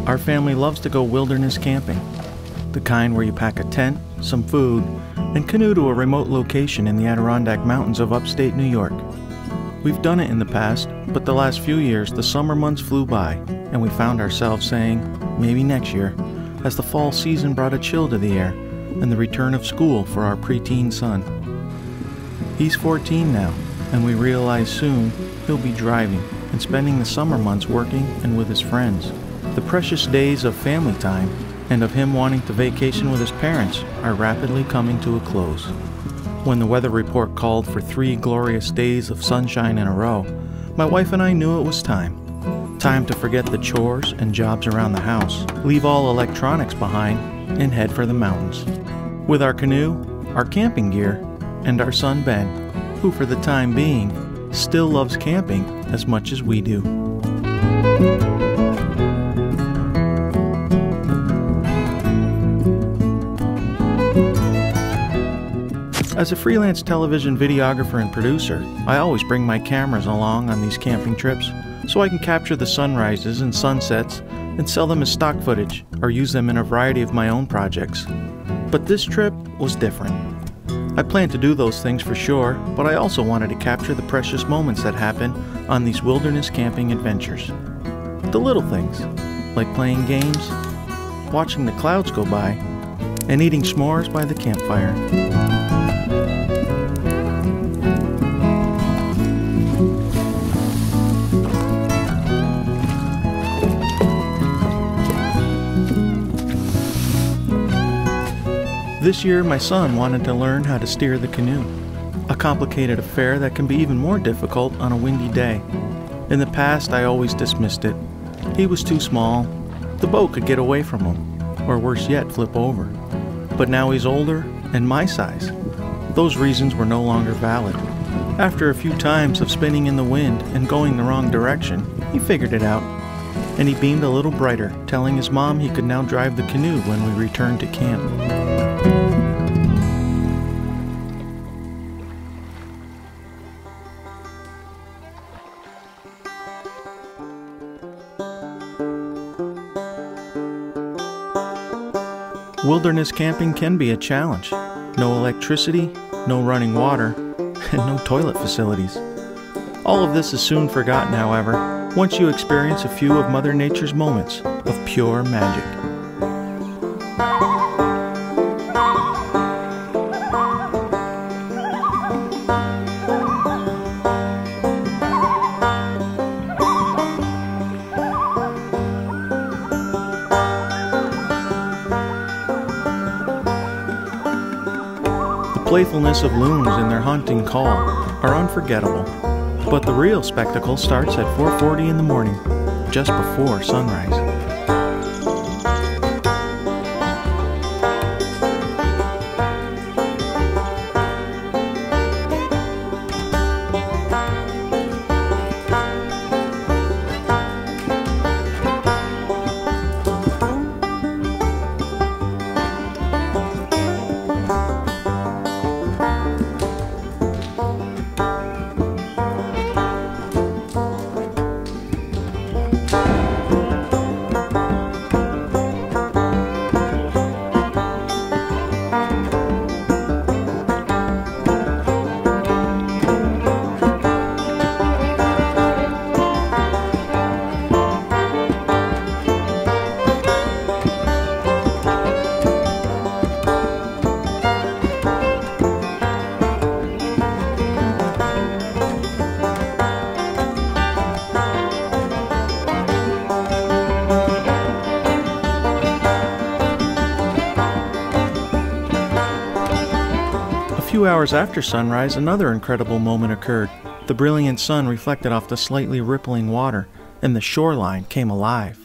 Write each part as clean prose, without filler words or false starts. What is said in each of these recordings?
Our family loves to go wilderness camping, the kind where you pack a tent, some food, and canoe to a remote location in the Adirondack Mountains of upstate New York. We've done it in the past, but the last few years the summer months flew by, and we found ourselves saying, maybe next year, as the fall season brought a chill to the air and the return of school for our preteen son. He's 14 now, and we realize soon he'll be driving and spending the summer months working and with his friends. The precious days of family time and of him wanting to vacation with his parents are rapidly coming to a close. When the weather report called for 3 glorious days of sunshine in a row, my wife and I knew it was time. Time to forget the chores and jobs around the house, leave all electronics behind, and head for the mountains. With our canoe, our camping gear, and our son Ben, who for the time being still loves camping as much as we do. As a freelance television videographer and producer, I always bring my cameras along on these camping trips so I can capture the sunrises and sunsets and sell them as stock footage or use them in a variety of my own projects. But this trip was different. I planned to do those things for sure, but I also wanted to capture the precious moments that happen on these wilderness camping adventures. The little things, like playing games, watching the clouds go by, and eating s'mores by the campfire. This year, my son wanted to learn how to steer the canoe, a complicated affair that can be even more difficult on a windy day. In the past, I always dismissed it. He was too small. The boat could get away from him, or worse yet, flip over. But now he's older and my size. Those reasons were no longer valid. After a few times of spinning in the wind and going the wrong direction, he figured it out. And he beamed a little brighter, telling his mom he could now drive the canoe when we returned to camp. Wilderness camping can be a challenge. No electricity, no running water, and no toilet facilities. All of this is soon forgotten, however, once you experience a few of Mother Nature's moments of pure magic. The playfulness of loons in their haunting call are unforgettable, but the real spectacle starts at 4:40 in the morning, just before sunrise. A few hours after sunrise, another incredible moment occurred. The brilliant sun reflected off the slightly rippling water, and the shoreline came alive.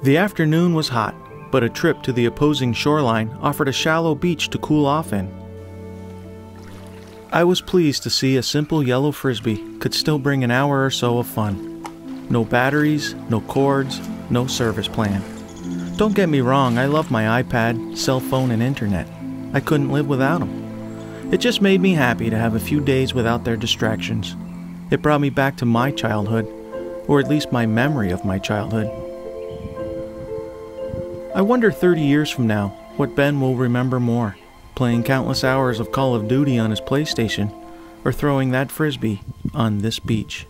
The afternoon was hot, but a trip to the opposing shoreline offered a shallow beach to cool off in. I was pleased to see a simple yellow frisbee could still bring an hour or so of fun. No batteries, no cords, no service plan. Don't get me wrong, I love my iPad, cell phone, and internet. I couldn't live without them. It just made me happy to have a few days without their distractions. It brought me back to my childhood, or at least my memory of my childhood. I wonder 30 years from now what Ben will remember more, playing countless hours of Call of Duty on his PlayStation, or throwing that frisbee on this beach.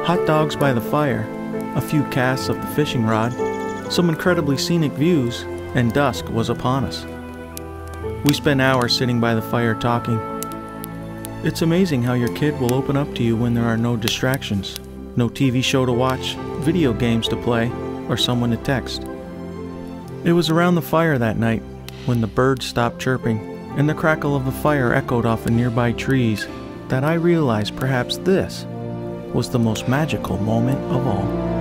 Hot dogs by the fire, a few casts of the fishing rod, some incredibly scenic views, and dusk was upon us. We spent hours sitting by the fire talking. It's amazing how your kid will open up to you when there are no distractions, no TV show to watch, video games to play, or someone to text. It was around the fire that night, when the birds stopped chirping and the crackle of the fire echoed off of nearby trees, that I realized perhaps this was the most magical moment of all.